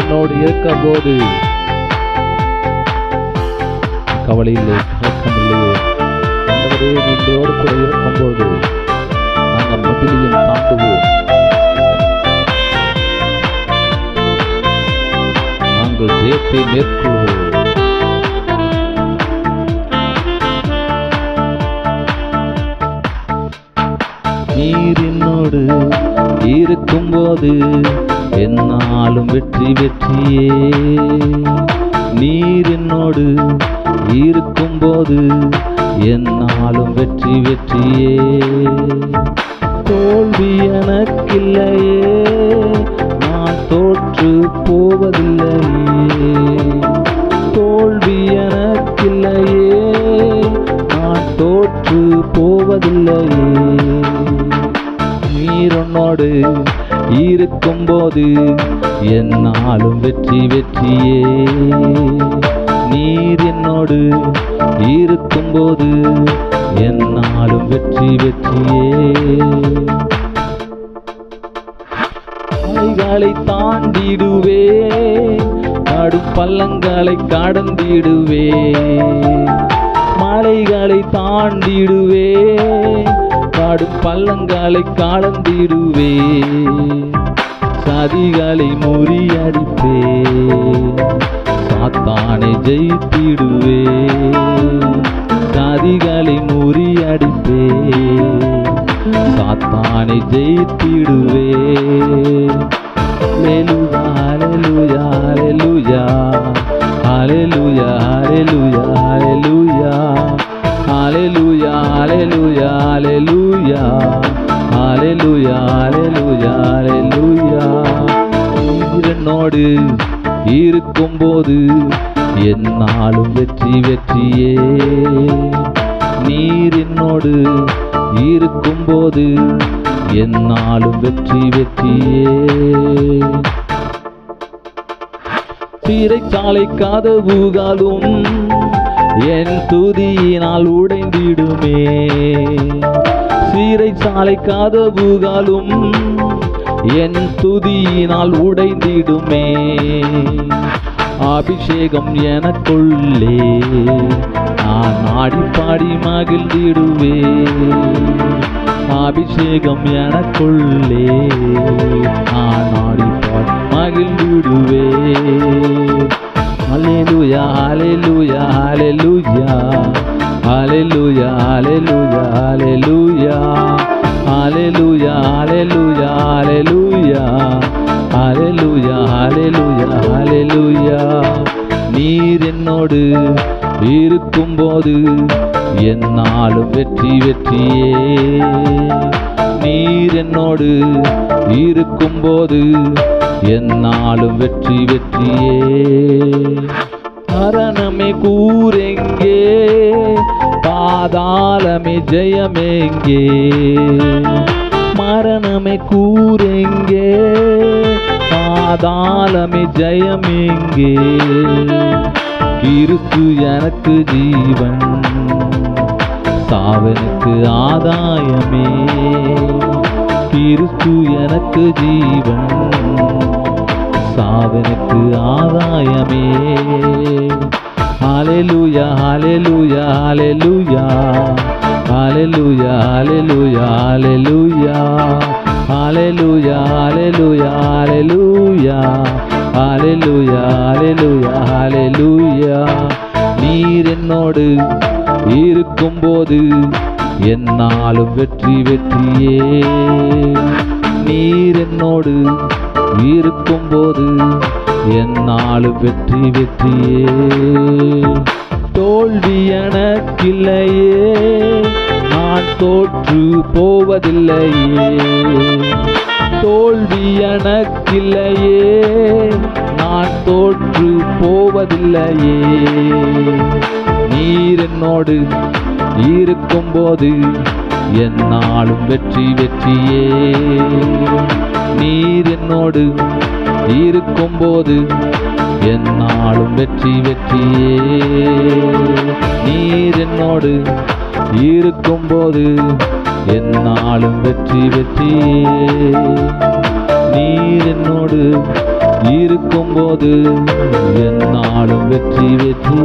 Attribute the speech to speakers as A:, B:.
A: என்னோடு இருக்கும் போது கவலை இல்லை, கலக்கம் இல்லையே. ஆண்டவரே, நீங்களோடு கூட இருக்கும் போது நாங்கள் மதிலையும் தாண்டுவோம், நாங்கள் ஜெயத்தை மேற்கொள்வோம். நீர் என்னோடு இருக்கும் போது என்னாலும் வெற்றி வெற்றியே. நீர் என்னோடு இருக்கும் போது என்னாலும் வெற்றி வெற்றியே. தோல்வி எனக்கில்லையே, நான் தோற்று போவதில்லையே. தோல்வி எனக்கில்லையே, நான் தோற்று போவதில்லையே. நீர் உன்னோடு இருக்கும் போது என்னாலும் வெற்றி வெற்றியே. நீர் என்னோடு இருக்கும் போது என்னாலும் வெற்றி வெற்றியே. மலைகளை தாண்டிடுவே, நடும் பள்ளங்களை கடந்திடுவே. மலைகளை தாண்டிடுவே, காடும் பள்ளங்களை காலந்திடுவே. சதிகளை முறியடிப்பே, சாத்தானை ஜெயித்திடுவே. சதிகளை முறியடிப்பே, சாத்தானை ஜெயித்திடுவே. ஹல்லேலூயா ஹல்லேலூயா ஹல்லேலூயா ஹல்லேலூயா ஹல்லேலூயா ஹல்லேலூயா ஹல்லேலூயா ஹல்லேலூயா ஹல்லேலூயா ஹல்லேலூயா ஹல்லேலூயா. நீர் என்னோடு இருக்கும் போது என்னாலும் வெற்றி வெற்றியே. நீர் என்னோடு இருக்கும் போது என்னாலும் வெற்றி வெற்றியே. சிறைச்சாலை கதவுகளும் என் துதியினால் உடைந்திடுமே. சிறைச்சாலை கதவுகளும் என் துதியினால் உடைந்திடுமே. அபிஷேகம் எனக்குள்ளே, நான் ஆடிப்பாடி மகிழ்ந்திடுவே. அபிஷேகம் எனக்குள்ளே, நான் ஆடிப்பாடி மகிழ்ந்திடுவே. ஹல்லேலூயா ஹல்லேலூயா ஹல்லேலூயா ஹல்லேலூயா ஹல்லேலூயா ஹல்லேலூயா ஹல்லேலூயா ஹல்லேலூயா ஹல்லேலூயா ஹல்லேலூயா ஹல்லேலூயா ஹல்லேலூயா. நீர் என்னோடு இருக்கும் போது என்னாலும் வெற்றி வெற்றியே. நீர் என்னோடு இருக்கும் போது என்னாலும் வெற்றி வெற்றியே. மரணமே கூரெங்கே, பாதாளமே ஜெயமெங்கே. மரணமே கூரெங்கே, பாதாளமே ஜெயமெங்கே. கிறிஸ்து எனக்கு ஜீவன், சாவனுக்கு ஆதாயமே. கிறிஸ்து எனக்கு ஜீவன், சாவனுக்கு ஆதாயமே. ஹல்லேலூயா ஹல்லேலூயா ஹல்லேலூயா ஹல்லேலூயா ஹல்லேலூயா ஹல்லேலூயா ஹல்லேலூயா ஹல்லேலூயா ஹல்லேலூயா ஹல்லேலூயா ஹல்லேலூயா ஹல்லேலூயா. நீர் என்னோடு இருக்கும் போது என்னாலும் வெற்றி வெற்றியே. நீர் என்னோடு இருக்கும் போது என்னாலும் வெற்றி வெற்றியே. தோல்வி எனக்கில்லையே, நான் தோற்று போவதில்லையே. தோல்வி எனக்கில்லையே, நான் தோற்று போவதில்லையே. நீர் என்னோடு இருக்கும் போது என்னாலும் வெற்றி வெற்றியே. நீர் என்னோடு இருக்கும் போது என்னாலும் வெற்றி வெற்றியே. நீர் என்னோடு இருக்கும் போது என்னாலும் வெற்றி வெற்றியே. நீர் என்னோடு இருக்கும் போது போது என்னாலும் வெற்றி வெற்றி.